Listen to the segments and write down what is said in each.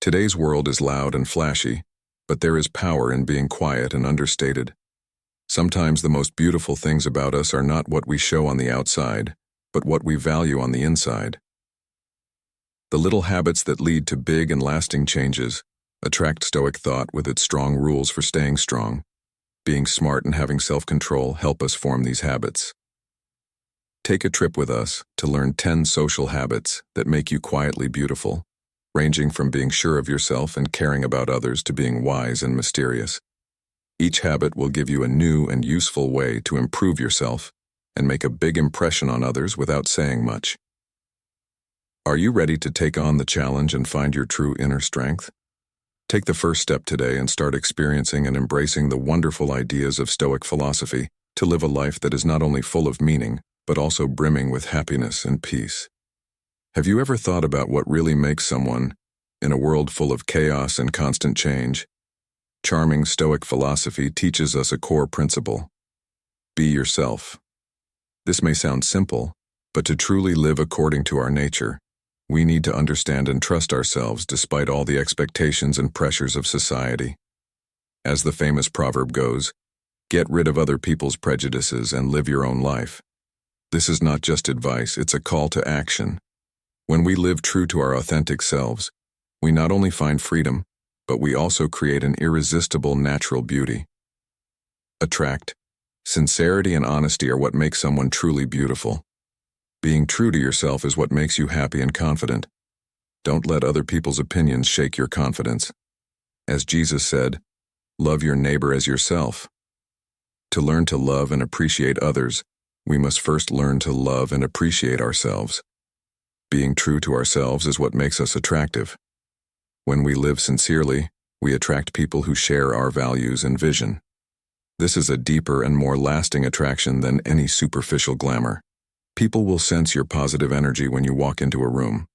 Today's world is loud and flashy, but there is power in being quiet and understated. Sometimes the most beautiful things about us are not what we show on the outside, but what we value on the inside. The little habits that lead to big and lasting changes attract Stoic thought with its strong rules for staying strong. Being smart and having self-control help us form these habits. Take a trip with us to learn 10 social habits that make you quietly beautiful, ranging from being sure of yourself and caring about others to being wise and mysterious. Each habit will give you a new and useful way to improve yourself and make a big impression on others without saying much. Are you ready to take on the challenge and find your true inner strength? Take the first step today and start experiencing and embracing the wonderful ideas of Stoic philosophy to live a life that is not only full of meaning, but also brimming with happiness and peace. Have you ever thought about what really makes someone, in a world full of chaos and constant change? Charming Stoic philosophy teaches us a core principle: be yourself. This may sound simple, but to truly live according to our nature, we need to understand and trust ourselves despite all the expectations and pressures of society. As the famous proverb goes, get rid of other people's prejudices and live your own life. This is not just advice, it's a call to action. When we live true to our authentic selves, we not only find freedom, but we also create an irresistible natural beauty. Attract. Sincerity and honesty are what make someone truly beautiful. Being true to yourself is what makes you happy and confident. Don't let other people's opinions shake your confidence. As Jesus said, love your neighbor as yourself. To learn to love and appreciate others, we must first learn to love and appreciate ourselves. Being true to ourselves is what makes us attractive. When we live sincerely, we attract people who share our values and vision. This is a deeper and more lasting attraction than any superficial glamour. People will sense your positive energy when you walk into a room.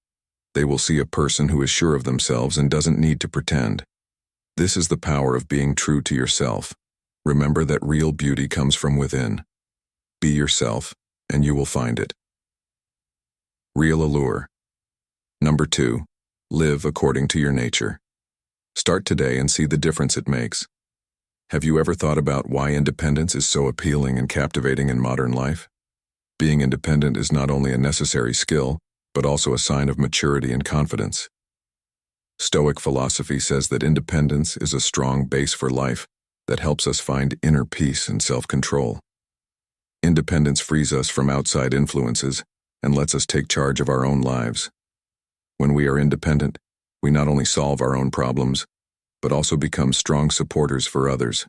They will see a person who is sure of themselves and doesn't need to pretend. This is the power of being true to yourself. Remember that real beauty comes from within. Be yourself, and you will find it. Real allure. Number 2. Live according to your nature. Start today and see the difference it makes. Have you ever thought about why independence is so appealing and captivating in modern life? Being independent is not only a necessary skill, but also a sign of maturity and confidence. Stoic philosophy says that independence is a strong base for life that helps us find inner peace and self-control. Independence frees us from outside influences and lets us take charge of our own lives. When we are independent, we not only solve our own problems, but also become strong supporters for others.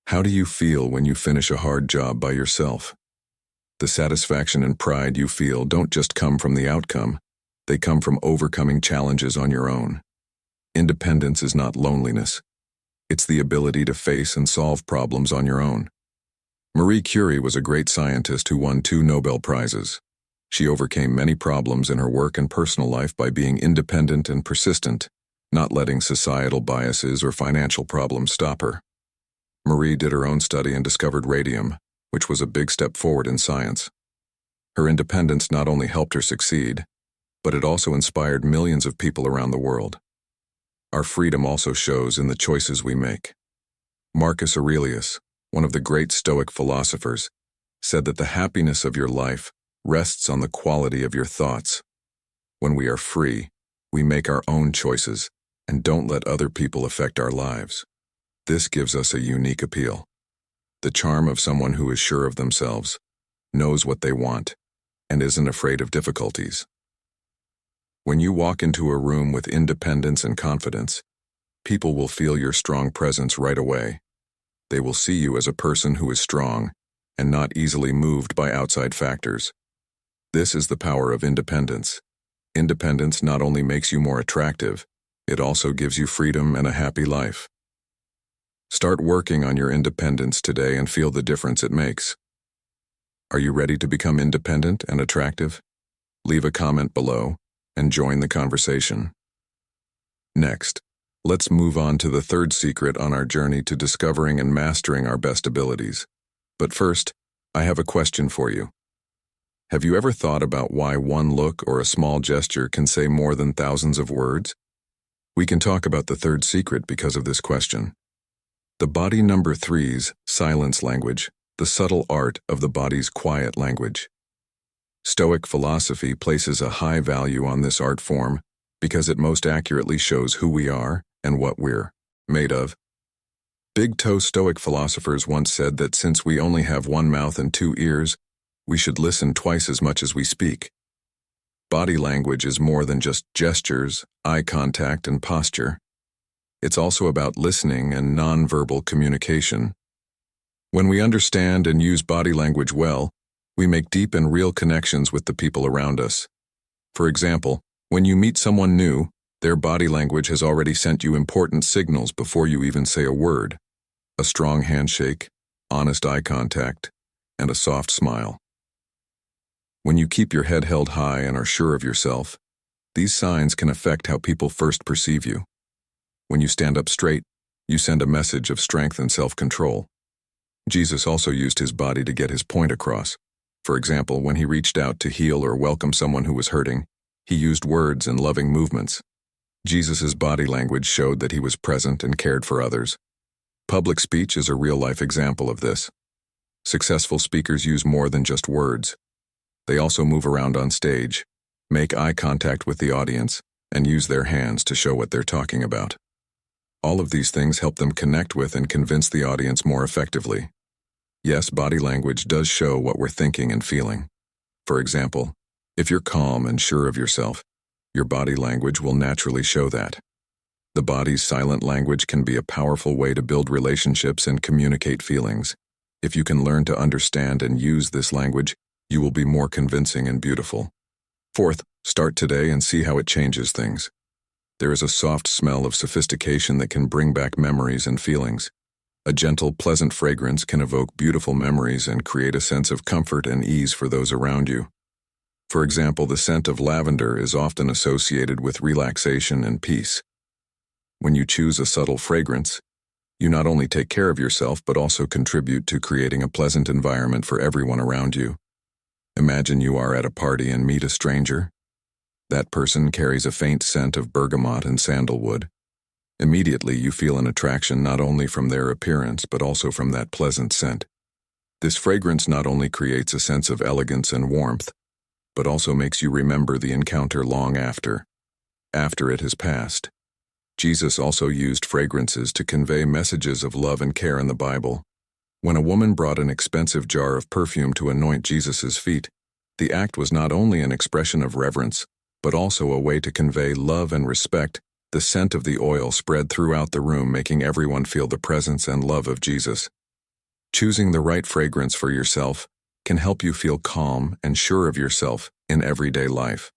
How do you feel when you finish a hard job by yourself? The satisfaction and pride you feel don't just come from the outcome, they come from overcoming challenges on your own. Independence is not loneliness. It's the ability to face and solve problems on your own. Marie Curie was a great scientist who won 2 Nobel Prizes. She overcame many problems in her work and personal life by being independent and persistent, not letting societal biases or financial problems stop her. Marie did her own study and discovered radium, which was a big step forward in science. Her independence not only helped her succeed, but it also inspired millions of people around the world. Our freedom also shows in the choices we make. Marcus Aurelius, one of the great Stoic philosophers, said that the happiness of your life rests on the quality of your thoughts. When we are free, we make our own choices and don't let other people affect our lives. This gives us a unique appeal. The charm of someone who is sure of themselves, knows what they want, and isn't afraid of difficulties. When you walk into a room with independence and confidence, people will feel your strong presence right away. They will see you as a person who is strong and not easily moved by outside factors. This is the power of independence. Independence not only makes you more attractive, it also gives you freedom and a happy life. Start working on your independence today and feel the difference it makes. Are you ready to become independent and attractive? Leave a comment below and join the conversation. Next, let's move on to the third secret on our journey to discovering and mastering our best abilities. But first, I have a question for you. Have you ever thought about why one look or a small gesture can say more than thousands of words? We can talk about the third secret because of this question. The body number three's silence language, the subtle art of the body's quiet language. Stoic philosophy places a high value on this art form because it most accurately shows who we are and what we're made of. Big-toe Stoic philosophers once said that since we only have one mouth and two ears, we should listen twice as much as we speak. Body language is more than just gestures, eye contact, and posture. It's also about listening and nonverbal communication. When we understand and use body language well, we make deep and real connections with the people around us. For example, when you meet someone new, their body language has already sent you important signals before you even say a word. A strong handshake, honest eye contact, and a soft smile. When you keep your head held high and are sure of yourself, these signs can affect how people first perceive you. When you stand up straight, you send a message of strength and self-control. Jesus also used his body to get his point across. For example, when he reached out to heal or welcome someone who was hurting, he used words and loving movements. Jesus' body language showed that he was present and cared for others. Public speech is a real-life example of this. Successful speakers use more than just words. They also move around on stage, make eye contact with the audience, and use their hands to show what they're talking about. All of these things help them connect with and convince the audience more effectively. Yes, body language does show what we're thinking and feeling. For example, if you're calm and sure of yourself, your body language will naturally show that. The body's silent language can be a powerful way to build relationships and communicate feelings. If you can learn to understand and use this language, you will be more convincing and beautiful. Fourth, start today and see how it changes things. There is a soft smell of sophistication that can bring back memories and feelings. A gentle, pleasant fragrance can evoke beautiful memories and create a sense of comfort and ease for those around you. For example, the scent of lavender is often associated with relaxation and peace. When you choose a subtle fragrance, you not only take care of yourself but also contribute to creating a pleasant environment for everyone around you. Imagine you are at a party and meet a stranger. That person carries a faint scent of bergamot and sandalwood. Immediately you feel an attraction not only from their appearance but also from that pleasant scent. This fragrance not only creates a sense of elegance and warmth, but also makes you remember the encounter long after it has passed. Jesus also used fragrances to convey messages of love and care in the Bible. When a woman brought an expensive jar of perfume to anoint Jesus' feet, the act was not only an expression of reverence, but also a way to convey love and respect. The scent of the oil spread throughout the room, making everyone feel the presence and love of Jesus. Choosing the right fragrance for yourself can help you feel calm and sure of yourself in everyday life.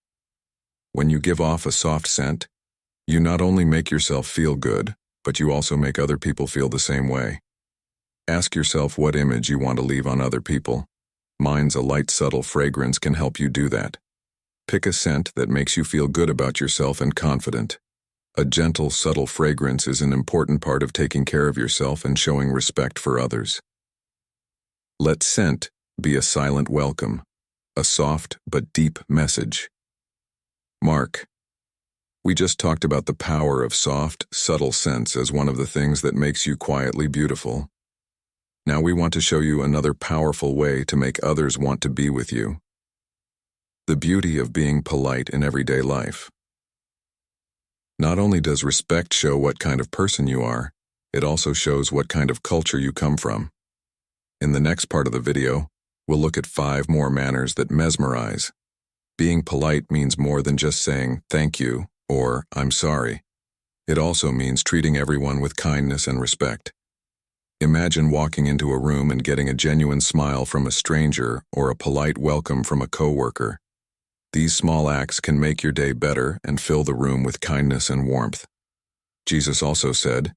When you give off a soft scent, you not only make yourself feel good, but you also make other people feel the same way. Ask yourself what image you want to leave on other people. Mine's a light, subtle fragrance can help you do that. Pick a scent that makes you feel good about yourself and confident. A gentle, subtle fragrance is an important part of taking care of yourself and showing respect for others. Let scent be a silent welcome, a soft but deep message. Mark. We just talked about the power of soft, subtle scents as one of the things that makes you quietly beautiful. Now we want to show you another powerful way to make others want to be with you. The beauty of being polite in everyday life. Not only does respect show what kind of person you are, it also shows what kind of culture you come from. In the next part of the video, we'll look at 5 more manners that mesmerize. Being polite means more than just saying thank you or I'm sorry. It also means treating everyone with kindness and respect. Imagine walking into a room and getting a genuine smile from a stranger or a polite welcome from a coworker. These small acts can make your day better and fill the room with kindness and warmth. Jesus also said,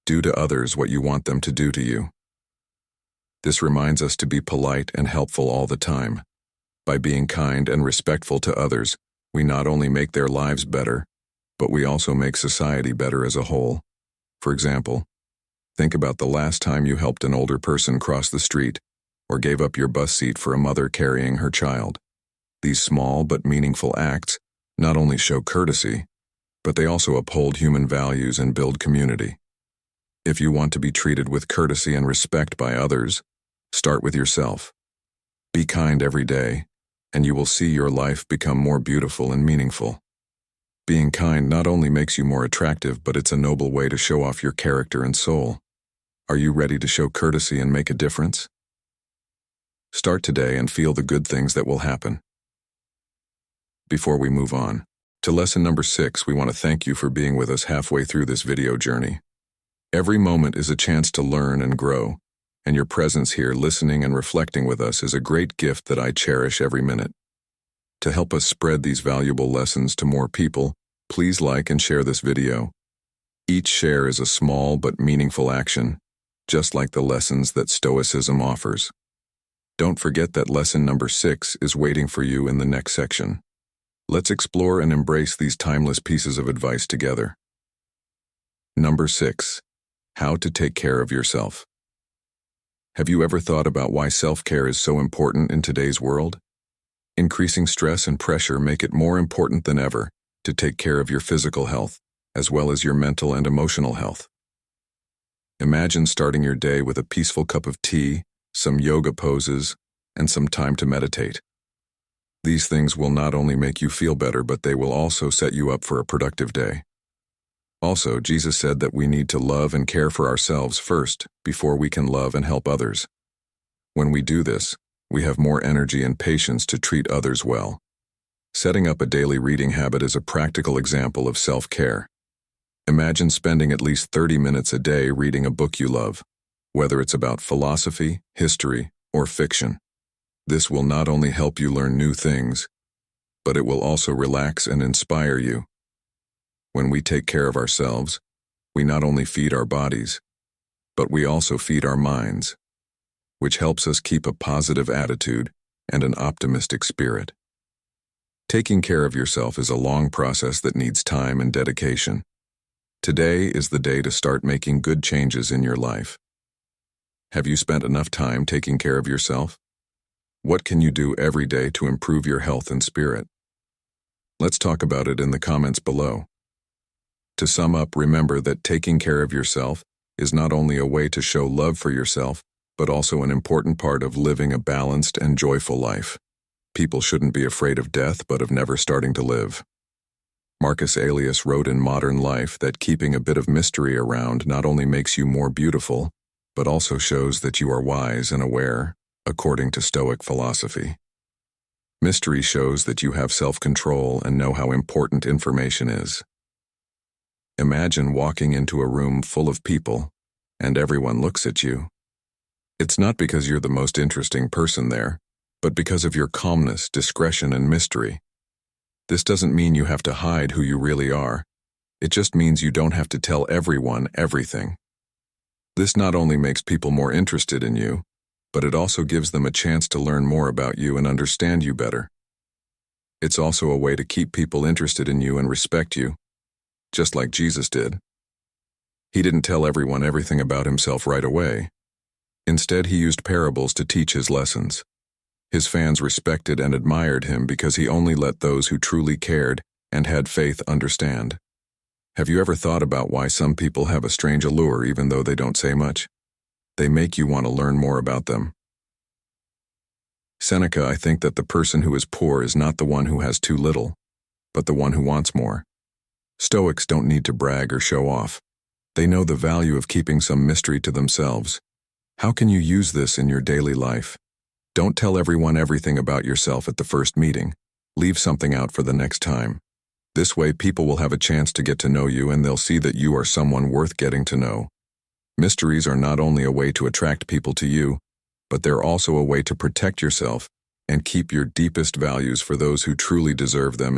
"Do to others what you want them to do to you." This reminds us to be polite and helpful all the time. By being kind and respectful to others, we not only make their lives better, but we also make society better as a whole. For example, think about the last time you helped an older person cross the street or gave up your bus seat for a mother carrying her child. These small but meaningful acts not only show courtesy, but they also uphold human values and build community. If you want to be treated with courtesy and respect by others, start with yourself. Be kind every day, and you will see your life become more beautiful and meaningful. Being kind not only makes you more attractive, but it's a noble way to show off your character and soul. Are you ready to show courtesy and make a difference? Start today and feel the good things that will happen. Before we move on to lesson number 6, we want to thank you for being with us halfway through this video journey. Every moment is a chance to learn and grow, and your presence here listening and reflecting with us is a great gift that I cherish every minute. To help us spread these valuable lessons to more people, please like and share this video. Each share is a small but meaningful action, just like the lessons that Stoicism offers. Don't forget that lesson number 6 is waiting for you in the next section. Let's explore and embrace these timeless pieces of advice together. Number 6. How to take care of yourself. Have you ever thought about why self-care is so important in today's world? Increasing stress and pressure make it more important than ever to take care of your physical health, as well as your mental and emotional health. Imagine starting your day with a peaceful cup of tea, some yoga poses, and some time to meditate. These things will not only make you feel better, but they will also set you up for a productive day. Also, Jesus said that we need to love and care for ourselves first before we can love and help others. When we do this, we have more energy and patience to treat others well. Setting up a daily reading habit is a practical example of self-care. Imagine spending at least 30 minutes a day reading a book you love, whether it's about philosophy, history, or fiction. This will not only help you learn new things, but it will also relax and inspire you. When we take care of ourselves, we not only feed our bodies, but we also feed our minds, which helps us keep a positive attitude and an optimistic spirit. Taking care of yourself is a long process that needs time and dedication. Today is the day to start making good changes in your life. Have you spent enough time taking care of yourself? What can you do every day to improve your health and spirit? Let's talk about it in the comments below. To sum up, remember that taking care of yourself is not only a way to show love for yourself, but also an important part of living a balanced and joyful life. People shouldn't be afraid of death, but of never starting to live. Marcus Aurelius wrote in Modern Life that keeping a bit of mystery around not only makes you more beautiful, but also shows that you are wise and aware, according to Stoic philosophy. Mystery shows that you have self-control and know how important information is. Imagine walking into a room full of people, and everyone looks at you. It's not because you're the most interesting person there, but because of your calmness, discretion, and mystery. This doesn't mean you have to hide who you really are. It just means you don't have to tell everyone everything. This not only makes people more interested in you, but it also gives them a chance to learn more about you and understand you better. It's also a way to keep people interested in you and respect you, just like Jesus did. He didn't tell everyone everything about himself right away. Instead, he used parables to teach his lessons. His fans respected and admired him because he only let those who truly cared and had faith understand. Have you ever thought about why some people have a strange allure even though they don't say much? They make you want to learn more about them. Seneca, I think that the person who is poor is not the one who has too little, but the one who wants more. Stoics don't need to brag or show off. They know the value of keeping some mystery to themselves. How can you use this in your daily life? Don't tell everyone everything about yourself at the first meeting. Leave something out for the next time. This way, people will have a chance to get to know you and they'll see that you are someone worth getting to know. Mysteries are not only a way to attract people to you, but they're also a way to protect yourself and keep your deepest values for those who truly deserve them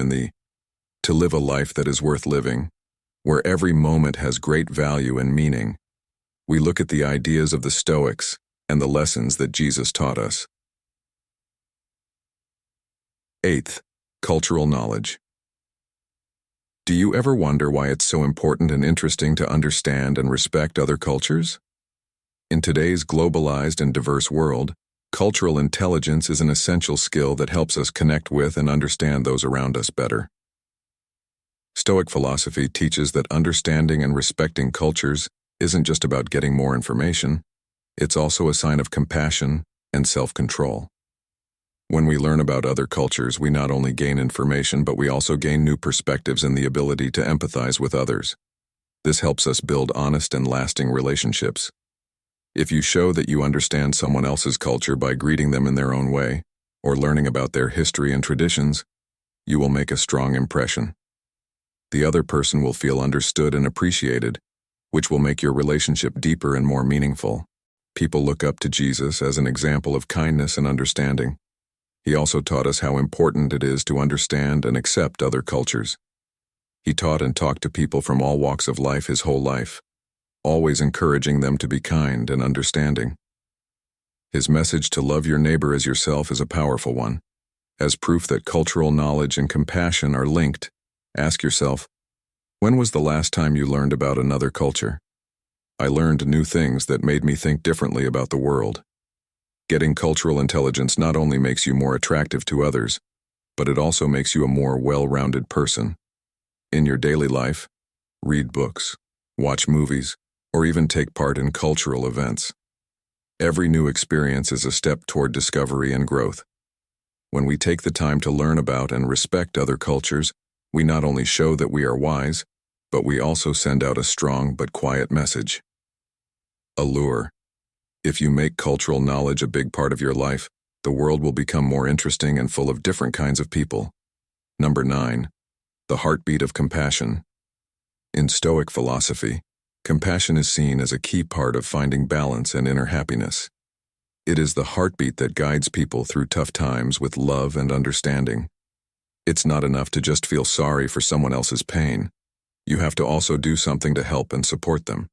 to live a life that is worth living, where every moment has great value and meaning. We look at the ideas of the Stoics and the lessons that Jesus taught us. 8th, cultural knowledge. Do you ever wonder why it's so important and interesting to understand and respect other cultures? In today's globalized and diverse world, cultural intelligence is an essential skill that helps us connect with and understand those around us better. Stoic philosophy teaches that understanding and respecting cultures isn't just about getting more information, it's also a sign of compassion and self-control. When we learn about other cultures, we not only gain information, but we also gain new perspectives and the ability to empathize with others. This helps us build honest and lasting relationships. If you show that you understand someone else's culture by greeting them in their own way, or learning about their history and traditions, you will make a strong impression. The other person will feel understood and appreciated, which will make your relationship deeper and more meaningful. People look up to Jesus as an example of kindness and understanding. He also taught us how important it is to understand and accept other cultures. He taught and talked to people from all walks of life his whole life, always encouraging them to be kind and understanding. His message to love your neighbor as yourself is a powerful one. As proof that cultural knowledge and compassion are linked, ask yourself, when was the last time you learned about another culture? I learned new things that made me think differently about the world. Getting cultural intelligence not only makes you more attractive to others, but it also makes you a more well-rounded person. In your daily life, read books, watch movies, or even take part in cultural events. Every new experience is a step toward discovery and growth. When we take the time to learn about and respect other cultures, we not only show that we are wise, but we also send out a strong but quiet message. Allure. If you make cultural knowledge a big part of your life, the world will become more interesting and full of different kinds of people. Number 9. The heartbeat of compassion. In Stoic philosophy, compassion is seen as a key part of finding balance and inner happiness. It is the heartbeat that guides people through tough times with love and understanding. It's not enough to just feel sorry for someone else's pain. You have to also do something to help and support them.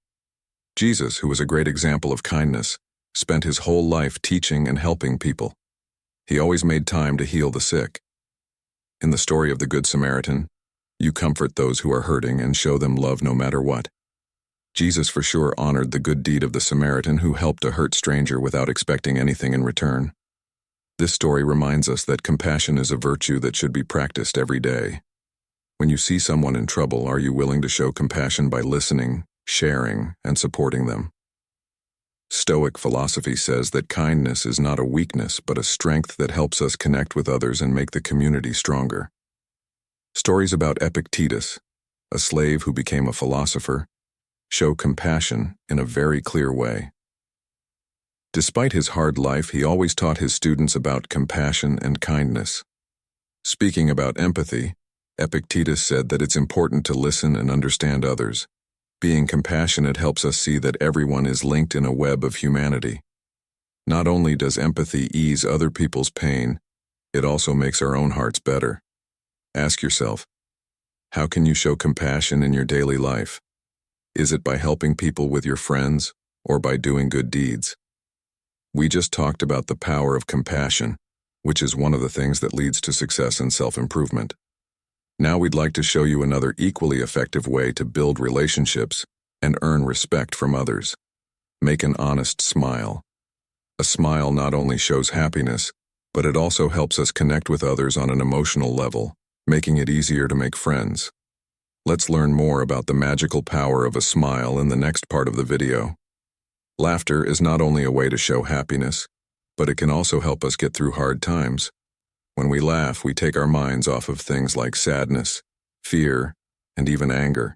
Jesus, who was a great example of kindness, spent his whole life teaching and helping people. He always made time to heal the sick. In the story of the Good Samaritan, you comfort those who are hurting and show them love no matter what. Jesus for sure honored the good deed of the Samaritan who helped a hurt stranger without expecting anything in return. This story reminds us that compassion is a virtue that should be practiced every day. When you see someone in trouble, are you willing to show compassion by listening, sharing, and supporting them? Stoic philosophy says that kindness is not a weakness but a strength that helps us connect with others and make the community stronger. Stories about Epictetus, a slave who became a philosopher, show compassion in a very clear way. Despite his hard life, he always taught his students about compassion and kindness. Speaking about empathy, Epictetus said that it's important to listen and understand others. Being compassionate helps us see that everyone is linked in a web of humanity. Not only does empathy ease other people's pain, it also makes our own hearts better. Ask yourself, how can you show compassion in your daily life? Is it by helping people with your friends or by doing good deeds? We just talked about the power of compassion, which is one of the things that leads to success and self-improvement. Now we'd like to show you another equally effective way to build relationships and earn respect from others. Make an honest smile. A smile not only shows happiness, but it also helps us connect with others on an emotional level, making it easier to make friends. Let's learn more about the magical power of a smile in the next part of the video. Laughter is not only a way to show happiness, but it can also help us get through hard times. When we laugh, we take our minds off of things like sadness, fear, and even anger.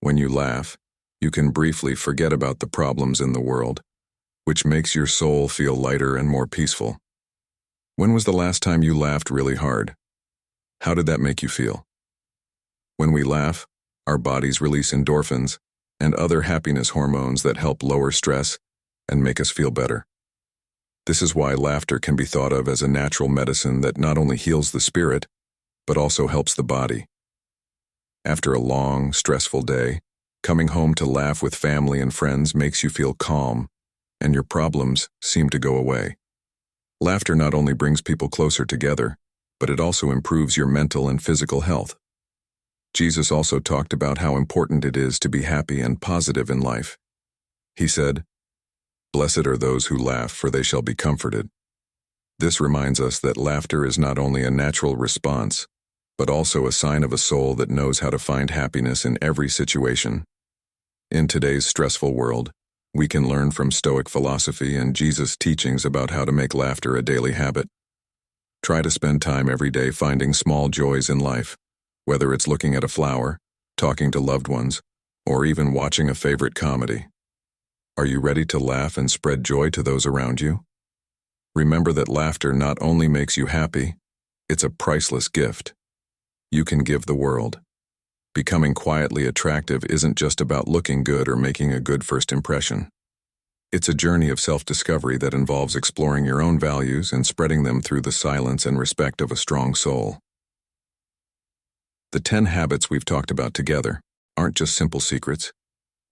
When you laugh, you can briefly forget about the problems in the world, which makes your soul feel lighter and more peaceful. When was the last time you laughed really hard? How did that make you feel? When we laugh, our bodies release endorphins and other happiness hormones that help lower stress and make us feel better. This is why laughter can be thought of as a natural medicine that not only heals the spirit, but also helps the body. After a long, stressful day, coming home to laugh with family and friends makes you feel calm, and your problems seem to go away. Laughter not only brings people closer together, but it also improves your mental and physical health. Jesus also talked about how important it is to be happy and positive in life. He said, "Blessed are those who laugh, for they shall be comforted." This reminds us that laughter is not only a natural response, but also a sign of a soul that knows how to find happiness in every situation. In today's stressful world, we can learn from Stoic philosophy and Jesus' teachings about how to make laughter a daily habit. Try to spend time every day finding small joys in life, whether it's looking at a flower, talking to loved ones, or even watching a favorite comedy. Are you ready to laugh and spread joy to those around you? Remember that laughter not only makes you happy, it's a priceless gift you can give the world. Becoming quietly attractive isn't just about looking good or making a good first impression. It's a journey of self-discovery that involves exploring your own values and spreading them through the silence and respect of a strong soul. The 10 habits we've talked about together aren't just simple secrets.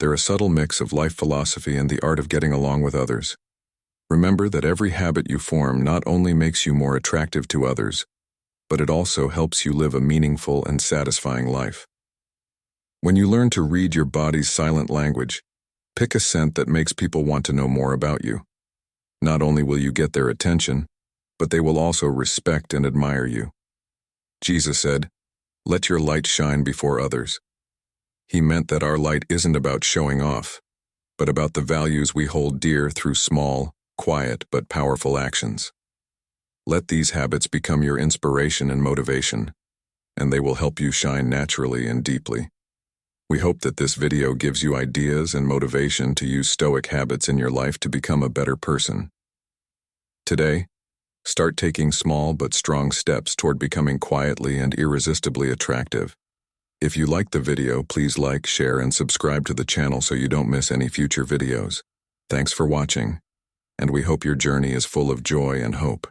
They're a subtle mix of life philosophy and the art of getting along with others. Remember that every habit you form not only makes you more attractive to others, but it also helps you live a meaningful and satisfying life. When you learn to read your body's silent language, pick a scent that makes people want to know more about you. Not only will you get their attention, but they will also respect and admire you. Jesus said, "Let your light shine before others." He meant that our light isn't about showing off, but about the values we hold dear through small, quiet, but powerful actions. Let these habits become your inspiration and motivation, and they will help you shine naturally and deeply. We hope that this video gives you ideas and motivation to use Stoic habits in your life to become a better person. Today, start taking small but strong steps toward becoming quietly and irresistibly attractive. If you liked the video, please like, share, and subscribe to the channel so you don't miss any future videos. Thanks for watching, and we hope your journey is full of joy and hope.